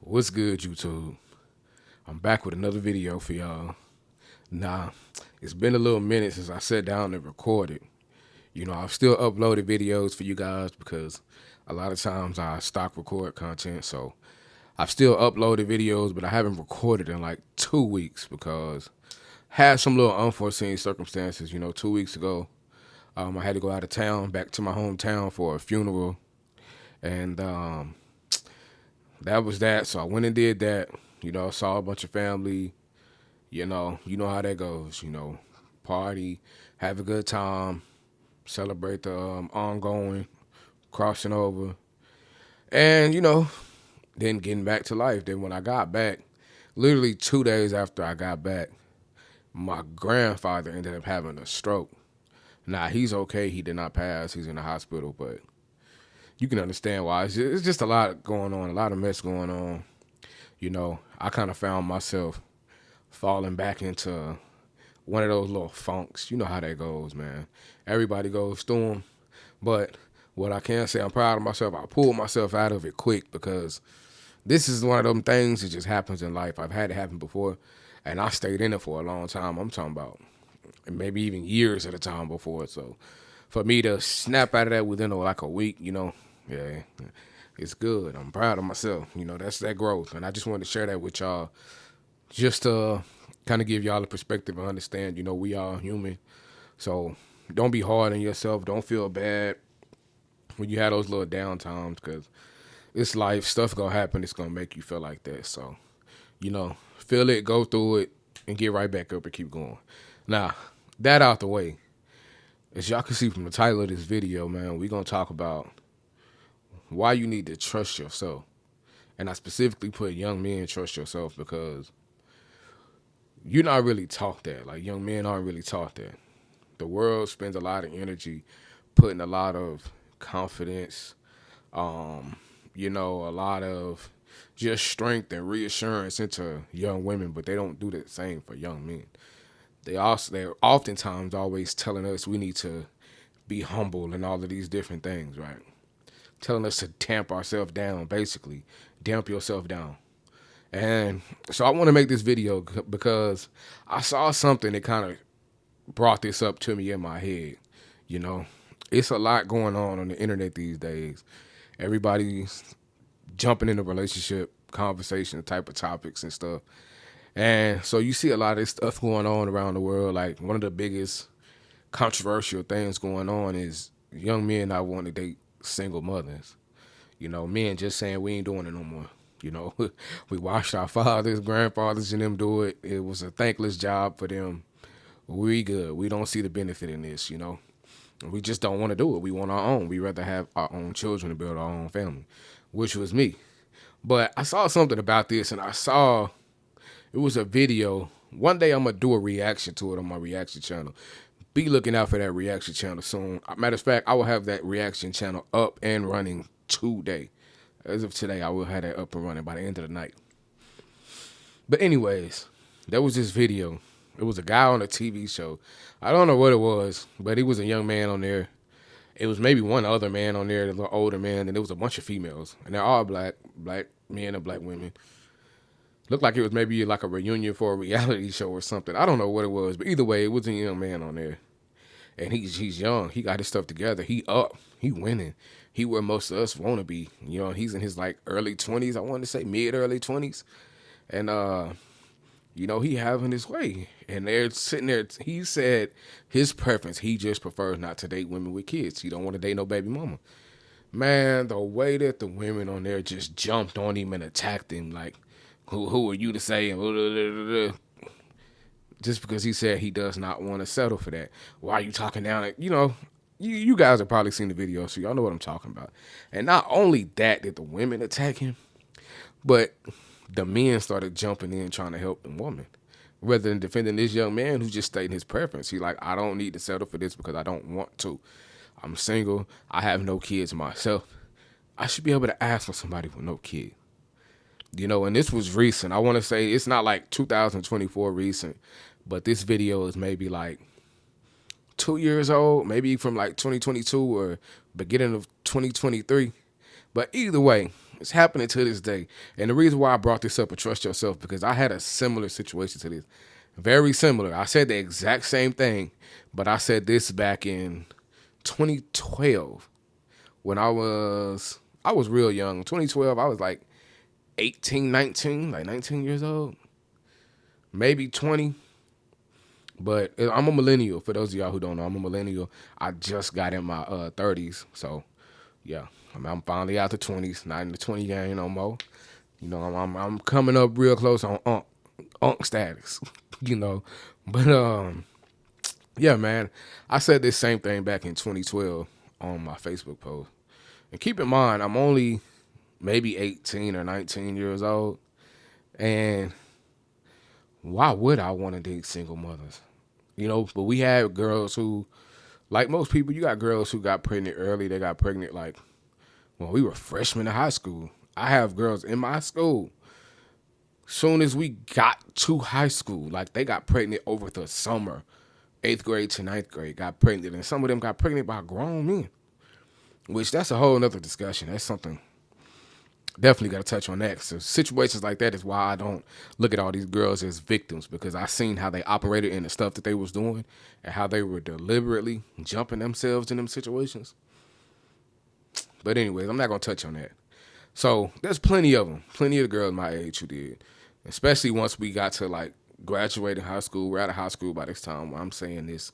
What's good, YouTube? I'm back with another video for y'all. Now, it's been a little minute since I sat down and recorded. I've still uploaded videos for you guys because a lot of times I stock record content. So I've still uploaded videos, but I haven't recorded in like 2 weeks because I had some little unforeseen circumstances. 2 weeks ago, I had to go out of town, back to my hometown for a funeral. And that was that. So I went and did that. Saw a bunch of family. You know how that goes. Party, have a good time, celebrate the ongoing crossing over, and then getting back to life. Then when I got back, literally 2 days after I got back, my grandfather ended up having a stroke. Now he's okay. He did not pass. He's in the hospital, but you can understand why. It's just a lot going on, a lot of mess going on. I kind of found myself falling back into one of those little funks. You know how that goes, man. Everybody goes through them. But what I can say, I'm proud of myself. I pulled myself out of it quick because this is one of them things that just happens in life. I've had it happen before, and I stayed in it for a long time. I'm talking about maybe even years at a time before. So for me to snap out of that within like a week, yeah, it's good. I'm proud of myself. That's that growth. And I just wanted to share that with y'all just to kind of give y'all a perspective and understand, we are human. So don't be hard on yourself. Don't feel bad when you have those little down times because it's life. Stuff going to happen. It's going to make you feel like that. So, feel it, go through it, and get right back up and keep going. Now, that out the way, as y'all can see from the title of this video, man, we're going to talk about why you need to trust yourself. And I specifically put young men trust yourself because you're not really taught that. Like, young men aren't really taught that. The world spends a lot of energy putting a lot of confidence, a lot of just strength and reassurance into young women, but they don't do the same for young men. They're oftentimes always telling us we need to be humble and all of these different things, right? Telling us to tamp ourselves down, basically. Damp yourself down. And so I want to make this video because I saw something that kind of brought this up to me in my head. It's a lot going on the internet these days. Everybody's jumping into relationship conversation type of topics and stuff. And so you see a lot of this stuff going on around the world. Like, one of the biggest controversial things going on is young men not wanting to date single mothers. Men just saying we ain't doing it no more. We watched our fathers, grandfathers, and them do it. It was a thankless job for them. We good. We don't see the benefit in this, We just don't want to do it. We want our own. We rather have our own children and build our own family, which was me. But I saw something about this, and it was a video. One day I'm going to do a reaction to it on my reaction channel. Be looking out for that reaction channel soon. Matter of fact, I will have that reaction channel up and running today. As of today, I will have that up and running by the end of the night. But anyways, there was this video. It was a guy on a TV show. I don't know what it was, but he was a young man on there. It was maybe one other man on there, a little older man, and there was a bunch of females. And they're all black men and black women. Looked like it was maybe like a reunion for a reality show or something. I don't know what it was, but either way, it was a young man on there. And he's young. He got his stuff together. He up. He winning. He where most of us want to be. He's in his like early 20s. I want to say mid-early 20s. And, he having his way. And they're sitting there. He said his preference, he just prefers not to date women with kids. He don't want to date no baby mama. Man, the way that the women on there just jumped on him and attacked him like, who are you to say? Just because he said he does not want to settle for that. Why are you talking down? You guys have probably seen the video, so y'all know what I'm talking about. And not only that did the women attack him, but the men started jumping in trying to help the woman. Rather than defending this young man who's just stating his preference. He like, I don't need to settle for this because I don't want to. I'm single. I have no kids myself. I should be able to ask for somebody with no kid. And this was recent. I want to say it's not like 2024 recent, but this video is maybe like 2 years old, maybe from like 2022 or beginning of 2023. But either way, It's happening to this day. And the reason why I brought this up and trust yourself, because I had a similar situation to this. Very similar. I said the exact same thing, but I said this back in 2012 when I was real young. 2012, I was like 18, 19, like 19 years old, maybe 20. But I'm a millennial. For those of y'all who don't know, I'm a millennial. I just got in my 30s. So, yeah, I'm finally out the 20s, not in the 20 gang no more. You know, I'm coming up real close on unk status, you know. But, yeah, man, I said this same thing back in 2012 on my Facebook post. And keep in mind, I'm only maybe 18 or 19 years old. And why would I want to date single mothers? You know, but we had girls who, like most people, you got girls who got pregnant early. They got pregnant like when we were freshmen in high school. I have girls in my school. Soon as we got to high school, like they got pregnant over the summer, 8th grade to 9th grade, got pregnant. And some of them got pregnant by grown men, which that's a whole nother discussion. That's something definitely got to touch on that. So situations like that is why I don't look at all these girls as victims, because I seen how they operated in the stuff that they was doing and how they were deliberately jumping themselves in them situations. But anyways, I'm not going to touch on that. So there's plenty of them, plenty of girls my age who did, especially once we got to like graduating high school. We're out of high school by this time where I'm saying this.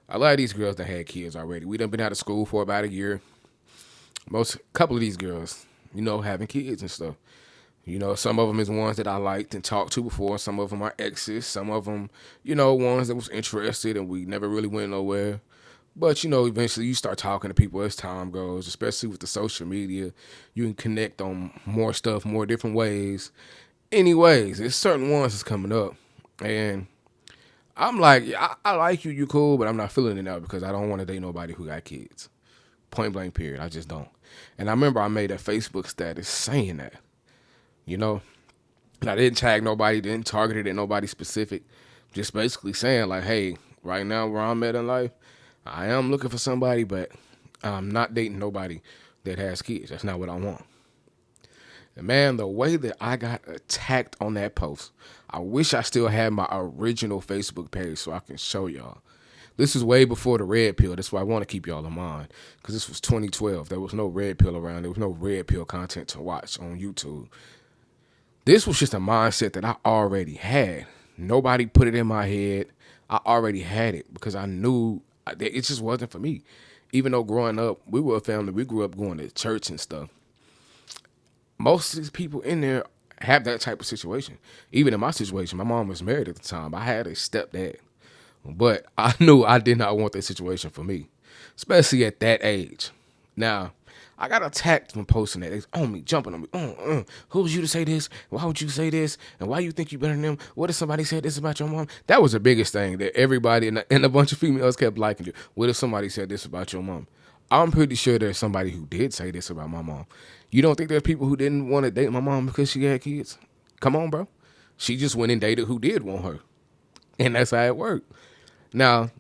A lot of these girls that had kids already. We done been out of school for about a year. Couple of these girls, you know, having kids and stuff. You know, some of them is ones that I liked and talked to before. Some of them are exes. Some of them, you know, ones that was interested and we never really went nowhere. But, you know, eventually you start talking to people as time goes, especially with the social media. You can connect on more stuff, more different ways. Anyways, there's certain ones that's coming up. And I'm like, I like you, you cool, but I'm not feeling it now because I don't want to date nobody who got kids. Point blank period. I just don't. And I remember I made a Facebook status saying that, you know, and I didn't tag nobody, didn't target it at nobody specific, just basically saying like, hey, right now where I'm at in life, I am looking for somebody, but I'm not dating nobody that has kids. That's not what I want. And man, the way that I got attacked on that post, I wish I still had my original Facebook page so I can show y'all. This is way before the red pill. That's why I want to keep y'all in mind, because this was 2012. There was no red pill around. There was no red pill content to watch on YouTube. This was just a mindset that I already had. Nobody put it in my head. I already had it because I knew it just wasn't for me. Even though growing up, we were a family. We grew up going to church and stuff. Most of these people in there have that type of situation. Even in my situation, my mom was married at the time. I had a stepdad. But I knew I did not want that situation for me, especially at that age. Now, I got attacked when posting that. They was on me, jumping on me. Who was you to say this? Why would you say this? And why you think you better than them? What if somebody said this about your mom? That was the biggest thing that everybody and a bunch of females kept liking. What if somebody said this about your mom? I'm pretty sure there's somebody who did say this about my mom. You don't think there's people who didn't want to date my mom because she had kids? Come on, bro. She just went and dated who did want her. And that's how it worked. Now,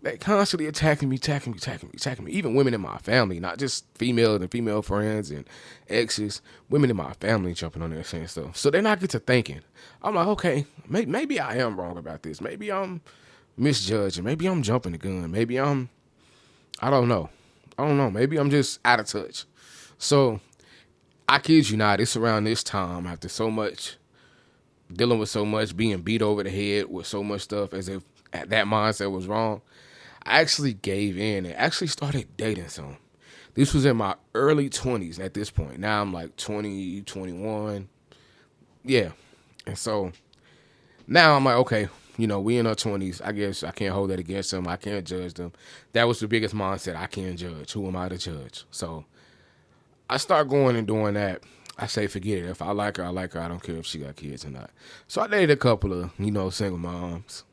they constantly attacking me. Even women in my family, not just females and female friends and exes. Women in my family jumping on there saying stuff. So then I get to thinking. I'm like, okay, maybe I am wrong about this. Maybe I'm misjudging. Maybe I'm jumping the gun. Maybe I don't know. Maybe I'm just out of touch. So I kid you not, it's around this time after so much, dealing with so much, being beat over the head with so much stuff as if that mindset was wrong. I actually gave in and actually started dating some. This was in my early 20s at this point. Now I'm like 20, 21. Yeah. And so now I'm like, okay, you know, we in our 20s. I guess I can't hold that against them. I can't judge them. That was the biggest mindset. I can't judge. Who am I to judge? So I start going and doing that. I say, forget it. If I like her, I like her. I don't care if she got kids or not. So I dated a couple of, you know, single moms.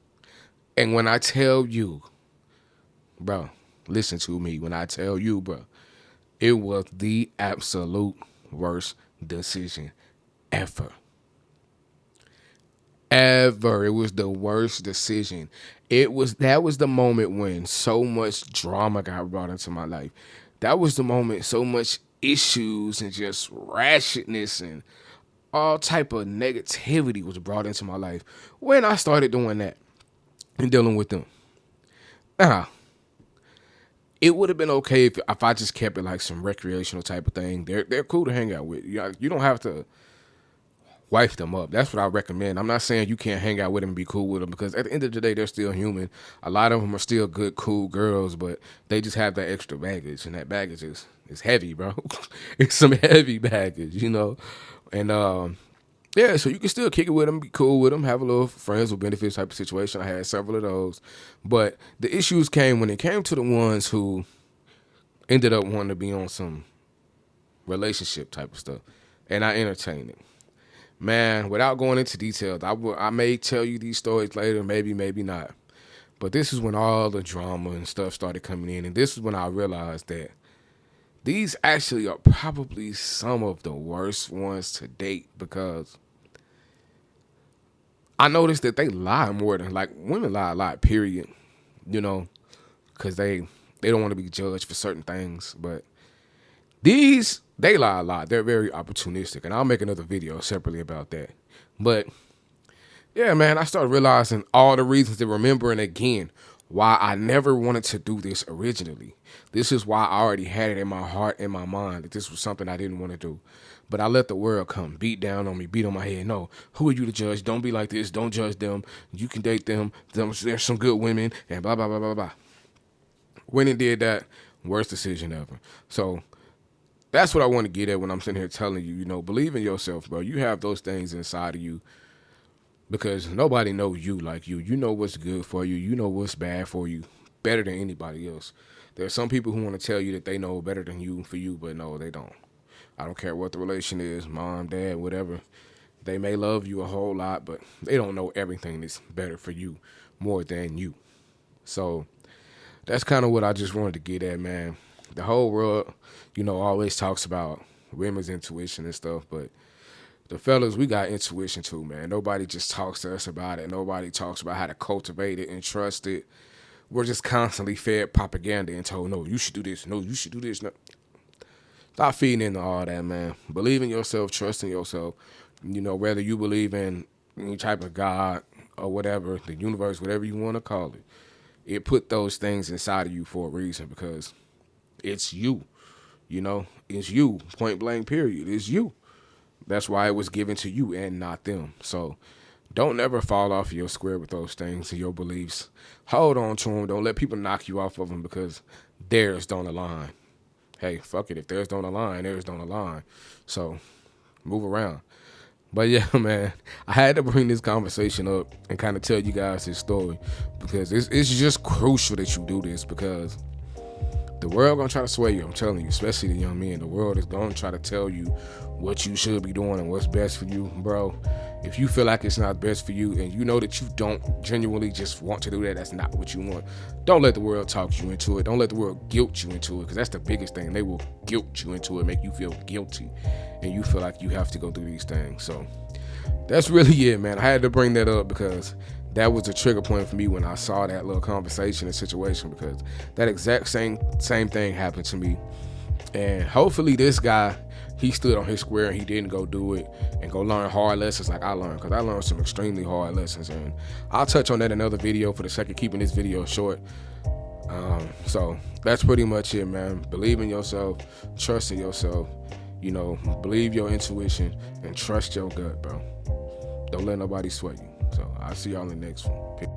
And when I tell you, bro, listen to me. When I tell you, bro, it was the absolute worst decision ever. Ever. It was the worst decision. That was the moment when so much drama got brought into my life. That was the moment so much issues and just ratchetness and all type of negativity was brought into my life when I started doing that and dealing with them. Now, it would have been okay if I just kept it like some recreational type of thing. They're cool to hang out with. You don't have to wife them up. That's what I recommend. I'm not saying you can't hang out with them and be cool with them, because at the end of the day, they're still human. A lot of them are still good, cool girls, but they just have that extra baggage, and that baggage is heavy, bro. It's some heavy baggage, And yeah, so you can still kick it with them, be cool with them, have a little friends with benefits type of situation. I had several of those, but the issues came when it came to the ones who ended up wanting to be on some relationship type of stuff, and I entertained it. Man, without going into details, I may tell you these stories later, maybe not. But this is when all the drama and stuff started coming in, and this is when I realized that these actually are probably some of the worst ones to date, because I noticed that they lie more than, like, women lie a lot, period, because they don't want to be judged for certain things. But they lie a lot. They're very opportunistic, and I'll make another video separately about that. But yeah, man, I started realizing all the reasons, and remembering again why I never wanted to do this originally. This is why I already had it in my heart and my mind that this was something I didn't want to do. But I let the world come beat down on me, beat on my head. No, who are you to judge? Don't be like this. Don't judge them. You can date them. There's some good women, and blah, blah, blah, blah, blah. When it did that, worst decision ever. So that's what I want to get at when I'm sitting here telling you, believe in yourself, bro. You have those things inside of you, because nobody knows you like you. You know what's good for you. You know what's bad for you better than anybody else. There are some people who want to tell you that they know better than you for you, but no, they don't. I don't care what the relation is, mom, dad, whatever. They may love you a whole lot, but they don't know everything that's better for you more than you. So that's kind of what I just wanted to get at, man. The whole world, always talks about women's intuition and stuff, but the fellas, we got intuition too, man. Nobody just talks to us about it. Nobody talks about how to cultivate it and trust it. We're just constantly fed propaganda and told, no, you should do this. No, you should do this. No. Stop feeding into all that, man. Believe in yourself, trust in yourself. Whether you believe in any type of God or whatever, the universe, whatever you want to call it, it put those things inside of you for a reason, because it's you. It's you, point blank, period. It's you. That's why it was given to you and not them. So don't ever fall off of your square with those things and your beliefs. Hold on to them. Don't let people knock you off of them because theirs don't align. Hey, fuck it. If theirs don't align, theirs don't align. So move around. But yeah, man, I had to bring this conversation up and kind of tell you guys this story, because it's just crucial that you do this, because the world gonna try to sway you. I'm telling you, especially the young men. The world is gonna try to tell you what you should be doing and what's best for you, bro. If you feel like it's not best for you, and you know that you don't genuinely just want to do that, that's not what you want. Don't let the world talk you into it. Don't let the world guilt you into it, because that's the biggest thing. They will guilt you into it, make you feel guilty, and you feel like you have to go through these things. So that's really it, man. I had to bring that up because that was a trigger point for me when I saw that little conversation and situation, because that exact same thing happened to me. And hopefully this guy, he stood on his square and he didn't go do it and go learn hard lessons like I learned, because I learned some extremely hard lessons, and I'll touch on that in another video for the sake of keeping this video short. So that's pretty much it, man. Believe in yourself, trust in yourself, believe your intuition and trust your gut, bro. Don't let nobody sway you. So I'll see y'all in the next one. Peace.